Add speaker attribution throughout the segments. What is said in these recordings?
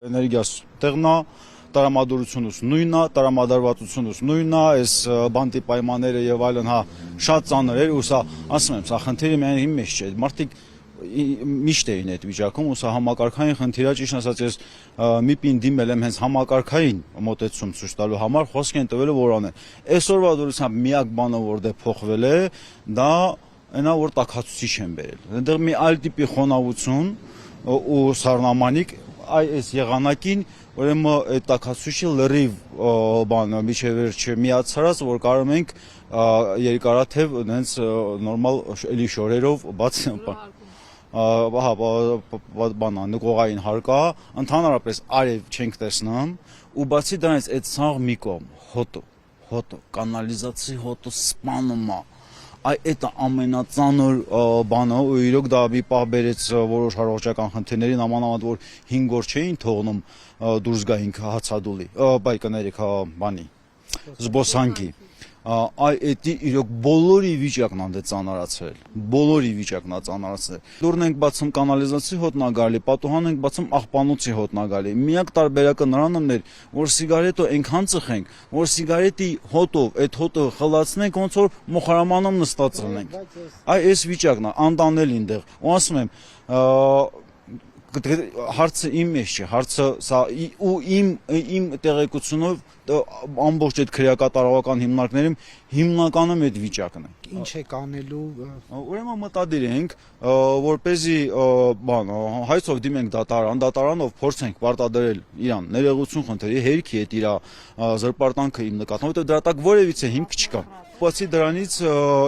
Speaker 1: Էներգիաս տեղն է, տրամադրությունս նույնն է, տրամադրվածությունս նույնն է, այս բանտի պայմանները եւ այլն, հա, շատ ծանր էր, ու սա, ասում եմ, սա խնդիրը միայն իմ մեջ չէ։ Մարդիկ միշտ էին այդ վիճակում, ու սա համակարգային խնդիր է, ճիշտ ասած, ես մի պին դիմել եմ հենց համակարգային մոտեցում ցույց տալու համար, խոսք են տվել որ անեն։ Այսօրվա դուրսությամբ միակ բանը, որ դե փոխվել է, դա այնա որ տաքացուցիչ են բերել։ Այնտեղ մի այլ տիպի խոնավություն ու սառնամանիք այս եղանակին, ուրեմն այդ տաքացուցիչը լրիվ բան միջև վերջը միացած, որ կարող ենք երկարաթև այնց նորմալ էլի շորերով բաց բանա նկողային հարկա, ընդհանրապես արև չենք տեսնում, ու բացի դրանից այդ ցաղ մի կողմ հոտը, կանալիզացիա հոտը սպանում է։ Այդ ամենածանր բանը, ու իրոք դա մի պահ բերեց որոշ առողջական խնդիրներին, ամանավանդ որ 5 օր չէին թողնում դուրս գայինք հացադուլի, բայկների բանի, զբոսանքի։ Այդի իրոք բոլորի վիճակն անդե ծանրացել, բոլորի վիճակն է ծանրացել։ Դուրն ենք բացում կանալիզացիա հոտնա գալի, պատուհան ենք բացում աղբանոցի հոտնա գալի։ Միակ տարբերակը նրանն էր, որ սիգարետը այնքան ծխենք, որ սիգարետի հոտով այդ հոտը խլացնենք, ոնց որ մոխարամանում նստած լինենք։ Այս վիճակն է, անտանել ինտեղ։ Ու ասում եմ, հարցը իմ մեջ չէ, հարցը սա ու իմ տեղեկությունով ամբողջ այդ քրեակատարողական հիմնարկներում հիմնականում այդ վիճակն է։
Speaker 2: Ինչ եք անելու։
Speaker 1: Ուրեմն մտադիր ենք, որպեսզի հայցով դիմենք դատարանով փորձենք պարտադրել իրան ներողություն խնդրի, հերքի այդ իր զրպարտանքը իմ նկատմամբ, որովհետև դրա տակ որևիցե հիմք չկա։ Բացի դրանից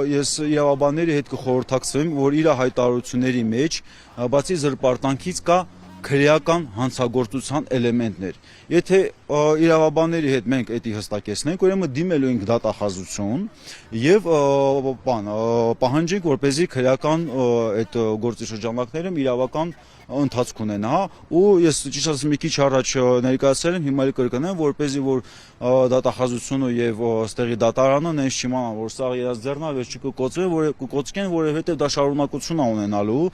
Speaker 1: ես իրավաբանների հետ կխորհրդակցվեմ, որ իր հայտարարությունների մեջ բացի զրպարտանքից կա քրեական հանցագործության էլեմենտներ։ Եթե իրավաբանների հետ մենք դա հստակեցնենք, ուրեմն դիմելու ենք դատախազություն եւ պահանջենք, որպեսզի քրեական այդ գործի շրջանակներում իրավական ընթացք ունենա, ու ես ճիշտ ասած մի քիչ առաջ ներկայացրել եմ, հիմա էլ կրկնեմ, որպեսզի որ դատախազությունը եւ ստեղի դատարանը նենց չիմանան, որ սա իրաց ձեռնավեր չկկոծվեն, որովհետեւ դա շարունակություն է ունենալու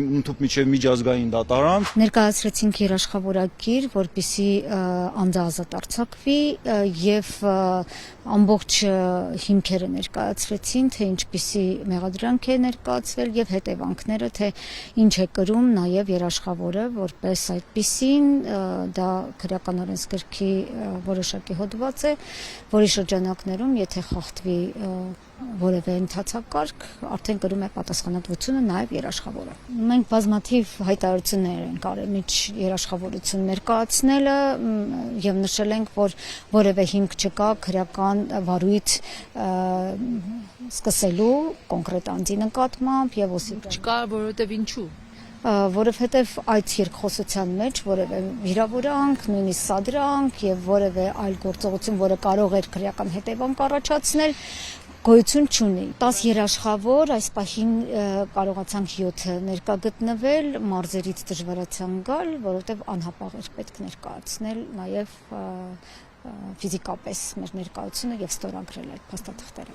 Speaker 1: ընդհանուր միջև միջազգային դատարան։
Speaker 3: Ներկայացրեցինք երաշխավորագիր, որպեսզի անձը ազատ արձակվի եւ ամբողջ հիմքերը ներկայացրեցին, թե ինչպիսի մեղադրանք է ներկայացվել եւ հետևանքները, թե ինչ է կրում նաեւ երաշխավորը որպես այդպիսին, դա քրեական օրենսգրքի որոշակի հոդված է, որի շրջանակներում եթե խախտվի որևէ ընթացակարգ, արդեն կրում է պատասխանատվությունը նաև երաշխավորը։ Մենք բազմաթիվ հայտարարություններ ենք արել միջ երաշխավորություն ներկայացնելը եւ նշել ենք, որ որևէ հիմք չկա քրեական վարույթ սկսելու կոնկրետ անձի նկատմամբ եւ ոստիկ
Speaker 4: չկա, որովհետեւ ինչու։
Speaker 3: Որովհետև այդ երկխոսության մեջ որևէ վիրավորանք, նույնիսկ սադրանք եւ որևէ այլ գործողություն, որը կարող էր քրեական հետևանք առաջացնել, գոյություն չունի։ 10 երաշխավոր այս պահին կարողացանք 7 ներկա գտնվել, մարզերից դժվարացան գալ, որովհետև անհապաղ էր պետք ներկայացնել նաև ֆիզիկապես մեր ներկայությունը եւ ստորագրել այդ փաստաթղթերը։